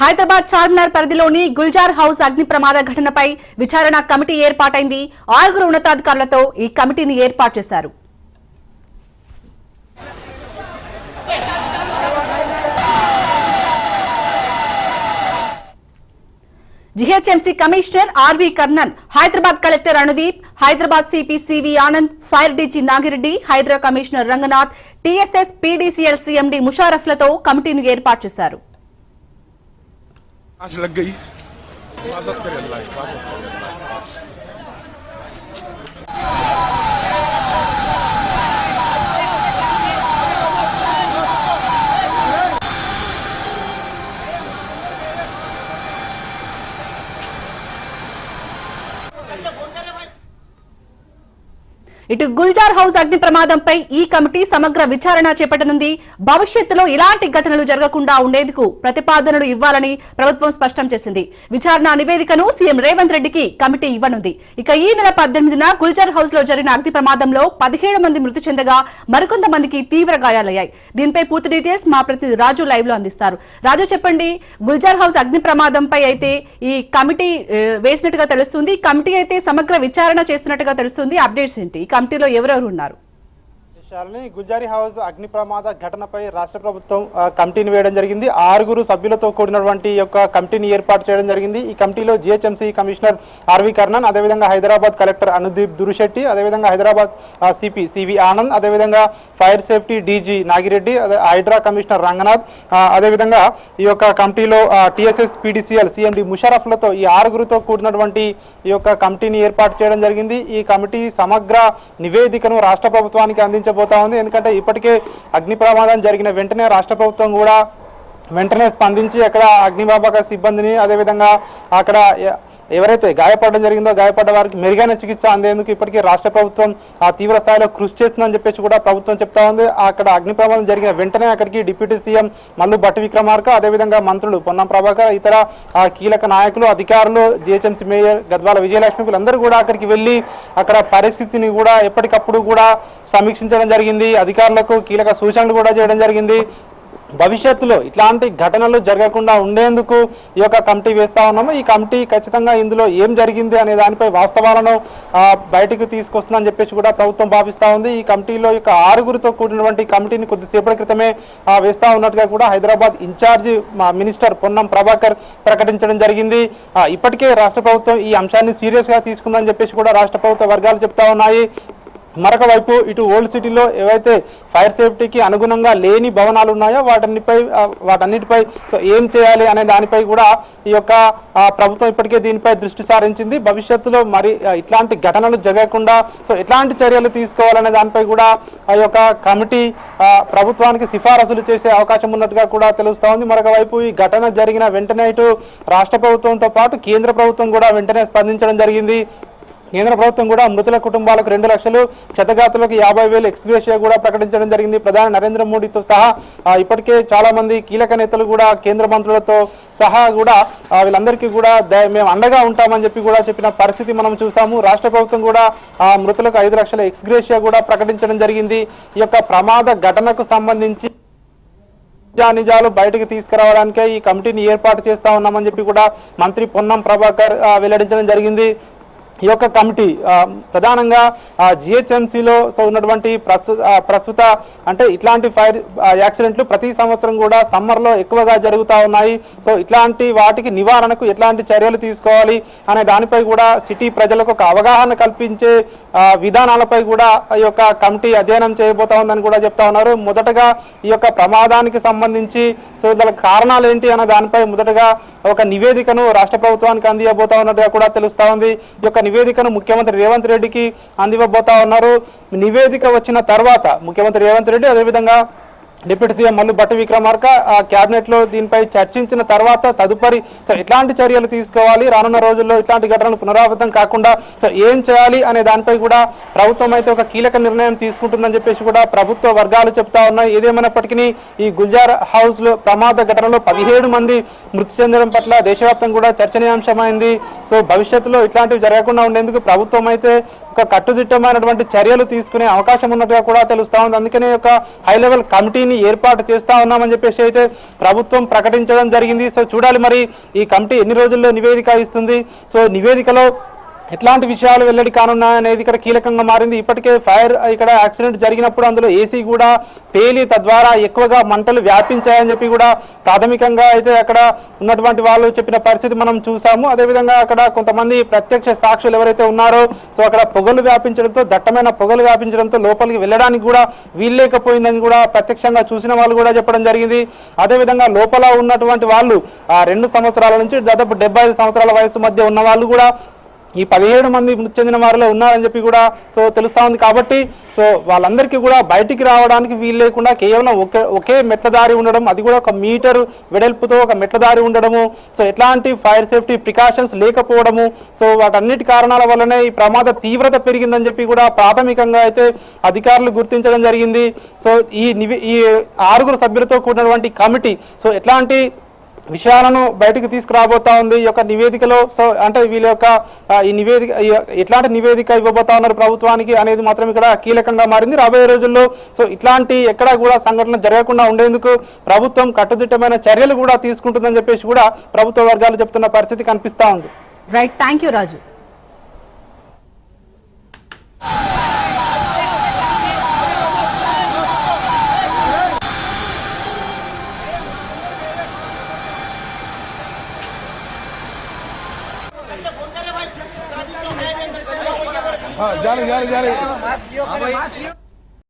హైదరాబాద్ చార్మినార్ పరిధిలోని గుల్జార్ హౌస్ అగ్ని ప్రమాద ఘటనపై విచారణ కమిటీ ఏర్పాటైంది. 6 ఉన్నతాధికారులతో ఈ కమిటీని ఏర్పాటు చేశారు. GHMC commissioner RV Karnan, Hyderabad collector Anudeep, Hyderabad CP CV Anand, fire DG Nagireddy, Hydraa commissioner Ranganath, TSS PDCL CMD ముషారఫ్లతో కమిటీని ఏర్పాటు చేశారు. आज लग गई हिफाजत करे अल्लाह हिफाजत करे अल्लाह। ఇటు గుల్జార్ హౌస్ అగ్ని ప్రమాదంపై ఈ కమిటీ సమగ్ర విచారణ చేపట్టనుంది. భవిష్యత్తులో ఇలాంటి ఘటనలు జరగకుండా ఉండేందుకు ప్రతిపాదనలు ఇవ్వాలని ప్రభుత్వం స్పష్టం చేసింది. విచారణ నివేదికను సీఎం రేవంత్ రెడ్డికి కమిటీ ఇవ్వనుంది. ఇక ఈ నెల 18న గుల్జార్ హౌస్ లో జరిగిన అగ్ని ప్రమాదంలో 17 మంది మృతి చెందగా మరికొంతమందికి తీవ్ర గాయాలయ్యాయి. దీనిపై పూర్తి డీటెయిల్స్ మా ప్రతినిధి రాజు లైవ్ లో అందిస్తారు. రాజు, చెప్పండి, గుల్జార్ హౌస్ అగ్ని ప్రమాదంపై అయితే ఈ కమిటీ వేసినట్టుగా తెలుస్తుంది. కమిటీ అయితే సమగ్ర విచారణ చేస్తున్నట్టుగా తెలుస్తుంది. అప్డేట్స్ ఏంటి? కమిటీలో ఎవరెవరు ఉన్నారు? గుల్జారీ హౌస్ అగ్ని ప్రమాద ఘటనపై రాష్ట్ర ప్రభుత్వం కమిటీని వేయడం జరిగింది. 6 సభ్యులతో కూడినటువంటి యొక్క కమిటీని ఏర్పాటు చేయడం జరిగింది. ఈ కమిటీలో జీహెచ్ఎంసీ కమిషనర్ ఆర్వి కర్ణన్, అదేవిధంగా హైదరాబాద్ కలెక్టర్ అనుదీప్ దురుశెట్టి, అదేవిధంగా హైదరాబాద్ సిపి సివి ఆనంద్, అదేవిధంగా fire safety DG Nagireddy, Hydraa commissioner Ranganath, అదేవిధంగా ఈ యొక్క కమిటీలో టీఎస్ఎస్ పీడీసీఎల్ సీఎండీ ముషారఫ్లతో ఈ 6తో కూడినటువంటి ఈ యొక్క కమిటీని ఏర్పాటు చేయడం జరిగింది. ఈ కమిటీ సమగ్ర నివేదికను రాష్ట్ర ప్రభుత్వానికి అందించబోతుంది. ఎందుకంటే ఇప్పటికే అగ్ని ప్రమాదం జరిగిన వెంటనే రాష్ట్ర ప్రభుత్వం కూడా వెంటనే స్పందించి అక్కడ అగ్నిమాపక సిబ్బందిని, అదేవిధంగా అక్కడ ఎవరైతే గాయపడడం జరిగిందో గాయపడ్డ వారికి మెరుగైన చికిత్స అందేందుకు ఇప్పటికీ రాష్ట్ర ప్రభుత్వం తీవ్ర స్థాయిలో కృషి చేస్తుందని చెప్పేసి కూడా ప్రభుత్వం చెప్తా ఉంది. అక్కడ అగ్ని ప్రమాదం జరిగిన వెంటనే అక్కడికి డిప్యూటీ సీఎం మల్లు భట్టి విక్రమార్క, అదేవిధంగా మంత్రులు పొన్నం ప్రభాకర్, ఇతర కీలక నాయకులు, అధికారులు, జీహెచ్ఎంసీ మేయర్ గద్వాల విజయలక్ష్మి వీళ్ళందరూ కూడా అక్కడికి వెళ్ళి అక్కడ పరిస్థితిని కూడా ఎప్పటికప్పుడు కూడా సమీక్షించడం జరిగింది. అధికారులకు కీలక సూచనలు కూడా చేయడం జరిగింది. భవిష్యత్తులో ఇట్లాంటి ఘటనలు జరగకుండా ఉండేందుకు ఈ యొక్క కమిటీ వేస్తా ఉన్నాము. ఈ కమిటీ ఖచ్చితంగా ఇందులో ఏం జరిగింది అనే దానిపై వాస్తవాలను బయటకు తీసుకొస్తుందని చెప్పేసి కూడా ప్రభుత్వం భావిస్తూ ఉంది. ఈ కమిటీలో యొక్క 6తో కూడినటువంటి కమిటీని కొద్దిసేపటి క్రితమే వేస్తా ఉన్నట్టుగా కూడా హైదరాబాద్ ఇన్ఛార్జి మినిస్టర్ పొన్నం ప్రభాకర్ ప్రకటించడం జరిగింది. ఇప్పటికే రాష్ట్ర ప్రభుత్వం ఈ అంశాన్ని సీరియస్గా తీసుకుందని చెప్పేసి కూడా రాష్ట్ర ప్రభుత్వ వర్గాలు చెప్తా ఉన్నాయి. మరొక వైపు ఇటు ఓల్డ్ సిటీలో ఏవైతే ఫైర్ సేఫ్టీకి అనుగుణంగా లేని భవనాలు ఉన్నాయో వాటన్నిటిపై సో ఏం చేయాలి అనే దానిపై కూడా ఈ యొక్క ప్రభుత్వం ఇప్పటికే దీనిపై దృష్టి సారించింది. భవిష్యత్తులో మరి ఇట్లాంటి ఘటనలు జరగకుండా సో ఎట్లాంటి చర్యలు తీసుకోవాలనే దానిపై కూడా ఆ యొక్క కమిటీ ప్రభుత్వానికి సిఫారసులు చేసే అవకాశం ఉన్నట్టుగా కూడా తెలుస్తూ ఉంది. మరొక వైపు ఈ ఘటన జరిగిన వెంటనే ఇటు రాష్ట్ర ప్రభుత్వంతో పాటు కేంద్ర ప్రభుత్వం కూడా వెంటనే స్పందించడం జరిగింది. కేంద్ర ప్రభుత్వం కూడా మృతుల కుటుంబాలకు 2 లక్షలు, క్షతగాతులకు 50,000 ఎక్స్గ్రేషియా కూడా ప్రకటించడం జరిగింది. ప్రధాని నరేంద్ర మోడీతో సహా ఇప్పటికే చాలా మంది కీలక నేతలు కూడా కేంద్ర మంత్రులతో సహా కూడా వీళ్ళందరికీ కూడా మేము అండగా ఉంటామని చెప్పి కూడా చెప్పిన పరిస్థితి మనం చూసాము. రాష్ట్ర ప్రభుత్వం కూడా మృతులకు 5 లక్షల ఎక్స్గ్రేషియా కూడా ప్రకటించడం జరిగింది. ఈ యొక్క ప్రమాద ఘటనకు సంబంధించి నిజాలు బయటకు తీసుకురావడానికే ఈ కమిటీని ఏర్పాటు చేస్తా ఉన్నామని చెప్పి కూడా మంత్రి పొన్నం ప్రభాకర్ వెల్లడించడం జరిగింది. ఈ యొక్క కమిటీ ప్రధానంగా జిహెచ్ఎంసీలో ఉన్నటువంటి ప్రస్తుత అంటే ఇట్లాంటి ఫైర్ యాక్సిడెంట్లు ప్రతి సంవత్సరం కూడా సమ్మర్లో ఎక్కువగా జరుగుతూ ఉన్నాయి. సో ఇట్లాంటి వాటికి నివారణకు ఎట్లాంటి చర్యలు తీసుకోవాలి అనే దానిపై కూడా సిటీ ప్రజలకు ఒక అవగాహన కల్పించే విధానాలపై కూడా ఈ యొక్క కమిటీ అధ్యయనం చేయబోతా ఉందని కూడా చెప్తా ఉన్నారు. మొదటగా ఈ యొక్క ప్రమాదానికి సంబంధించి సో దానికి కారణాలు ఏంటి అన్న దానిపై మొదటగా ఒక నివేదికను రాష్ట్ర ప్రభుత్వానికి అందియబోతా ఉన్నట్టుగా కూడా తెలుస్తా ఉంది. ఈ యొక్క నివేదికను ముఖ్యమంత్రి రేవంత్ రెడ్డికి అందివ్వబోతా ఉన్నారు. నివేదిక వచ్చిన తర్వాత ముఖ్యమంత్రి రేవంత్ రెడ్డి, అదేవిధంగా deputy CM Mallu Bhatti Vikramarka cabinet లో దీనిపై చర్చించిన తర్వాత తదుపరి సో ఎట్లాంటి చర్యలు తీసుకోవాలి, రానున్న రోజుల్లో ఇట్లాంటి ఘటనలు పునరావృతం కాకుండా సో ఏం చేయాలి అనే దానిపై కూడా ప్రభుత్వం అయితే ఒక కీలక నిర్ణయం తీసుకుంటుందని చెప్పేసి కూడా ప్రభుత్వ వర్గాలు చెప్తా ఉన్నాయి. ఏదేమైనప్పటికీ ఈ గుల్జార్ హౌస్ లో ప్రమాద ఘటనలో 17 మంది మృతి చెందడం పట్ల దేశవ్యాప్తంగా కూడా చర్చనీయాంశమైంది. సో భవిష్యత్తులో ఇట్లాంటివి జరగకుండా ఉండేందుకు ప్రభుత్వం అయితే ఒక కట్టుదిట్టమైనటువంటి చర్యలు తీసుకునే అవకాశం ఉన్నట్టుగా కూడా తెలుస్తా ఉంది. అందుకనే ఒక హై లెవెల్ కమిటీని కమిటీని ఏర్పాటు చేస్తా ఉన్నామని చెప్పేసి అయితే ప్రభుత్వం ప్రకటించడం జరిగింది. సో చూడాలి మరి ఈ కమిటీ ఎన్ని రోజుల్లో నివేదిక ఇస్తుంది. సో నివేదికలో ఎట్లాంటి విషయాలు వెల్లడి కానున్నాయనేది ఇక్కడ కీలకంగా మారింది. ఇప్పటికే ఫైర్ ఇక్కడ యాక్సిడెంట్ జరిగినప్పుడు అందులో ఏసీ కూడా పేలి తద్వారా ఎక్కువగా మంటలు వ్యాపించాయని చెప్పి కూడా ప్రాథమికంగా అయితే అక్కడ ఉన్నటువంటి వాళ్ళు చెప్పిన పరిస్థితి మనం చూసాము. అదేవిధంగా అక్కడ కొంతమంది ప్రత్యక్ష సాక్షులు ఎవరైతే ఉన్నారో సో అక్కడ పొగలు వ్యాపించడంతో దట్టమైన పొగలు వ్యాపించడంతో లోపలికి వెళ్ళడానికి కూడా వీల్లేకపోయిందని కూడా ప్రత్యక్షంగా చూసిన వాళ్ళు కూడా చెప్పడం జరిగింది. అదేవిధంగా లోపల ఉన్నటువంటి వాళ్ళు 2 సంవత్సరాల నుంచి దాదాపు 75 సంవత్సరాల వయసు మధ్య ఉన్న వాళ్ళు కూడా ఈ 17 మంది మృతి చెందిన వారిలో ఉన్నారని చెప్పి కూడా సో తెలుస్తా ఉంది. కాబట్టి సో వాళ్ళందరికీ కూడా బయటికి రావడానికి వీలు లేకుండా కేవలం ఒకే మెట్లదారి ఉండడం, అది కూడా 1 మీటరు వెడల్పుతో ఒక మెట్లదారి ఉండడము, సో ఎట్లాంటి ఫైర్ సేఫ్టీ ప్రికాషన్స్ లేకపోవడము, సో వాటన్నిటి కారణాల వల్లనే ఈ ప్రమాద తీవ్రత పెరిగిందని చెప్పి కూడా ప్రాథమికంగా అయితే అధికారులు గుర్తించడం జరిగింది. సో ఈ 6 సభ్యులతో కూడినటువంటి కమిటీ సో ఎట్లాంటి విషయాలను బయటకు తీసుకురాబోతా ఉంది ఈ యొక్క నివేదికలో. సో అంటే వీళ్ళ యొక్క ఈ నివేదిక ఎట్లాంటి నివేదిక ఇవ్వబోతా ఉన్నారు ప్రభుత్వానికి అనేది మాత్రం ఇక్కడ కీలకంగా మారింది. రాబోయే రోజుల్లో సో ఇట్లాంటి ఎక్కడా కూడా సంఘటన జరగకుండా ఉండేందుకు ప్రభుత్వం కట్టుదిట్టమైన చర్యలు కూడా తీసుకుంటుందని చెప్పేసి కూడా ప్రభుత్వ వర్గాలు చెప్తున్న పరిస్థితి కనిపిస్తా ఉంది. రైట్, థ్యాంక్ యూ రాజు. जाले जाले जाले